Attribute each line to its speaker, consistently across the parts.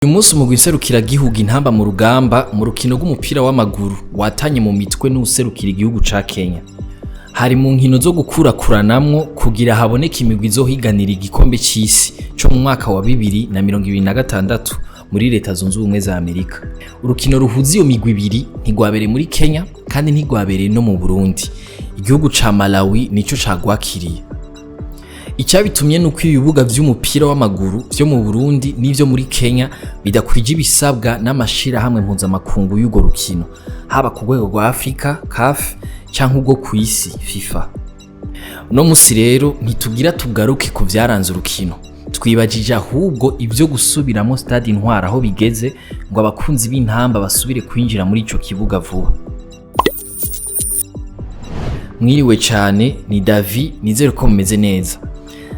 Speaker 1: Uyu munsi umugwi nserukira igihugu intamba mu rugamba mu rukino rw'umupira w'amaguru watanye mu mitwe n'userukira igihugu ca Kenya. Hari mu nkino zo gukurakuranamwo kugira haboneke imigwi izohiganira igikombe c'isi co mu mwaka wa 2026 muri Leta Zunze Ubumwe za Amerika. Urukino ruhuza iyo migwi ibiri ntigwabereye muri Kenya kandi ntigwabereye no mu Burundi. Igihugu ca Malawi nico cagwakiriye. Icyabitumye nuko ibibuga vy'umupira w'amaguru vyo mu Burundi n'ivyo muri Kenya bidakwije ibisabwa n'amashira hamwe mpuzamakungu y'ugo rukino, haba ku rwego rwa Afrika CAF canke urwo kw'isi FIFA. Uno musi rero ntitugira tugaruke ku vyaranze urukino, twibajije ahubwo ivyo gusubiramo stade Intwari aho bigeze ngo abakunzi b'intamba basubire kwinjira muri ico kibuga vuba. Mwiriwe cane, ni Davi, nizere ko mumeze neza.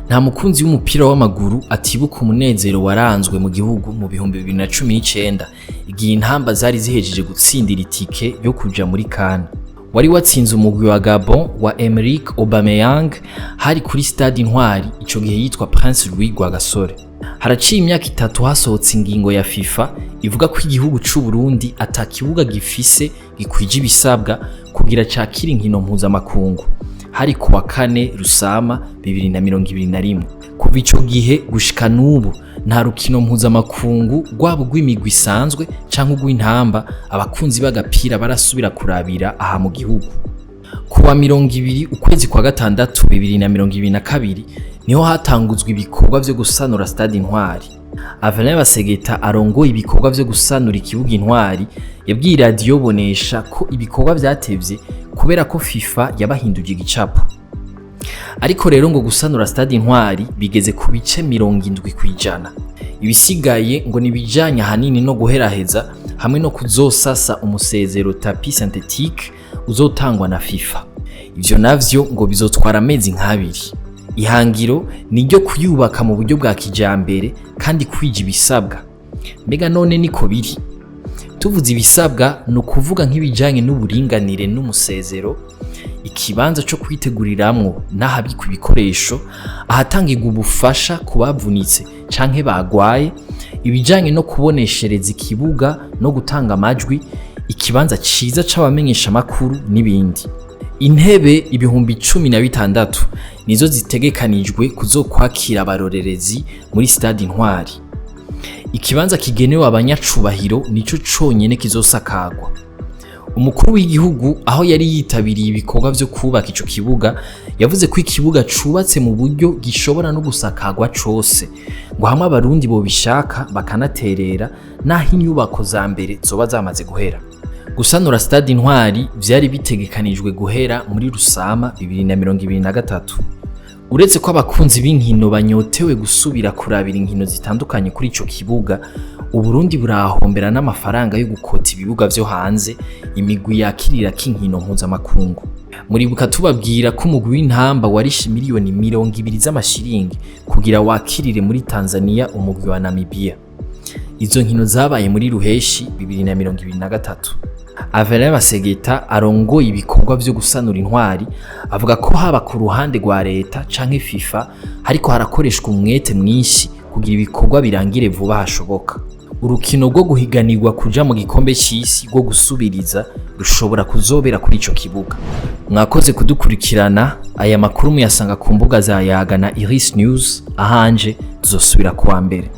Speaker 1: Nta mukunzi w'umupira w'amaguru atibuka umunezero waranzwe mu gihugu mu 2019 igihe intamba zari zihejeje gutsindira itike yo kuja muri CAN. Wari watsinze umugwi wa Gabon wa Emerick Aubameyang hari kuri stade Intwari, ico gihe yitwa Prince Louis Rwagasore. Haraciye imyaka 3 hasohotse ingingo ya FIFA ivuga ko igihugu c'u Burundi atakibuga gifise gikwije ibisabwa kugira cakira inkino mpuzamakungu. Hari kuwa 4 Rusama 2021. Kuva ico gihe gushika n'ubu nta rukino mpuzamakungu rwabo rw'imigwi isanzwe canke rw'intamba abakunzi b'agapira barasubira kurabira aha mu gihugu. Kuwa 20 ukwezi kwa gatandatu 2022 niho hatanguzwa ibikorwa vyo gusanura stade Intwari. Ivya arongoye ibikorwa vyo gusanura ikibuga Intwari yabwiye radio bonesha ko ibikorwa vyatevye kubera ko FIFA yabahinduje igicapo. Ariko rero ngo gusanura stade Intwari bigeze ku bice 70%. Ibisigaye ngo nibijanya hanini no guheraheza hamwe no kuzosasa umusezero tapi synthetique uzotangwa na FIFA. Ivyo navyo ngo bizotwara amezi nk'abiri. Ihangiro niryo kuyubaka mu buryo bwa kijambere kandi kwije ibisabwa. Mbega none niko biri. Tuvuze ibisabwa no kuvuga nk'ibijanye n'uburinganire n'umusezero, ikibanza cyo kwiteguriramwo n'ahabikwa ibikoresho, ahatangirwa ubufasha kubavunitse canke bagwaye, ibijanye no kuboneshereza ikibuga no gutanga amajwi, ikibanza ciza c'abamenyesha makuru n'ibindi. Intebe 16,000 nizo zitegekanijwe kuzokwakira abarorerezi muri stade Intwari. Ikibanza kigenewe abanyacubahiro nico conyene kizosakagwa. Umukuru w'igihugu aho yari yitabiriye ibikorwa vyo kubaka ico kibuga yavuze ko ikibuga cubatse mu buryo gishobora no gusakagwa cose, ngo hamwe abarundi bo bishaka bakanaterera naho inyubako za mbere zoba zamaze guhera. Gusanura stade Intwari vyari bitegekanijwe guhera muri Rusama 2023. Uretse ko abakunzi b'inkino banyotewe gusubira kurabira inkino zitandukanye kuri ico kibuga, Uburundi burahombera n'amafaranga yo gukota ibibuga vyo hanze imigwi yakirira k'inkino mpuzamakungu. Muribuka tubabwira ko umugwi w'intamba warishe miliyoni 200 z'amashiringi kugira wakirire muri Tanzania umugwi wa Namibia. Izo nkino zabaye muri Ruheshi 2023. Ivya arongoye ibikorwa vyo gusanura Intwari avuga ko haba ku ruhande rwa leta canke FIFA hariko harakoreshwa umwete mwinshi kugira ibikorwa birangire vuba hashoboka. Urukino rwo guhiganirwa kuja mu gikombe c'isi rwo gusubiriza rushobora kuzobera kuri ico kibuga. Mwakoze kudukurikirana, aya makuru muyasanga ku mbuga za Yaga na Iris News, ahanje tuzosubira kuwa mbere.